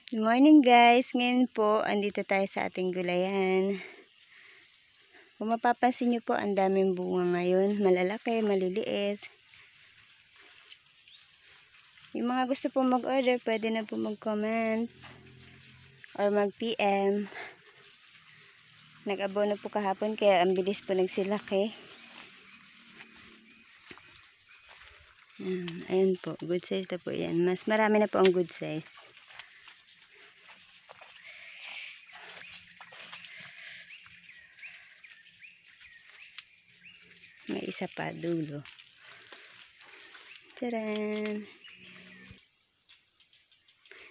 Good morning guys, ngayon po andito tayo sa ating gulayan. Kung mapapansin nyo po, ang daming bunga ngayon, malalaki, maliliit. Yung mga gusto po mag-order, pwede na po mag-comment or mag-PM. Nag-abono po kahapon kaya ang bilis po nagsilaki. Ayun po, good size na po yan. Mas marami na po ang good size. May isa pa dulo. Taran!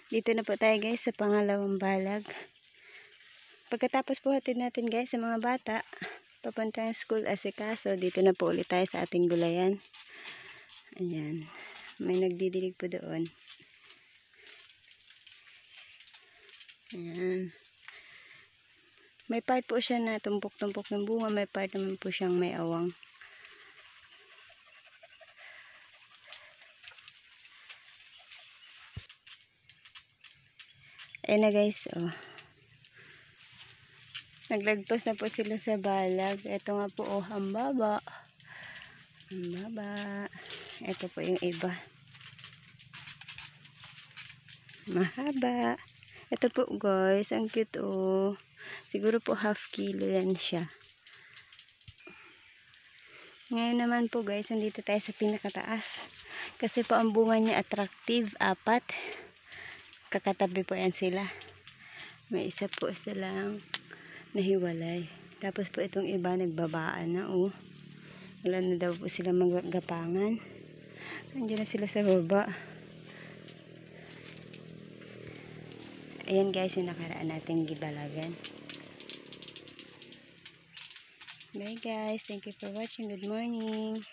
Dito na po tayo guys sa pangalawang balag. Pagkatapos po hatid natin guys sa mga bata papuntang school asikaso, dito na po ulit tayo sa ating gulayan. Ayan. May nagdidilig po doon. Ayan. May part po siya na tumpok-tumpok ng bunga. May part naman po siyang may awang. Ayan na guys. Oh. Naglagpas na po sila sa balag. Ito nga po. Oh, ang baba. Ang baba. Ito po yung iba. Mahaba. Ito po guys. Ang cute oh. Siguro po half kilo yan siya. Ngayon naman po guys, nandito tayo sa pinakataas. Kasi po ang bunga niya attractive, 4. Kakatabi po yan sila. May isa po silang nahiwalay. Tapos po itong iba nagbabaan na oh. Wala na daw po sila magagapangan. Andiyan na sila sa baba. Ayan guys, yung nakaraan natin gibalagan. Bye guys, thank you for watching. Good morning.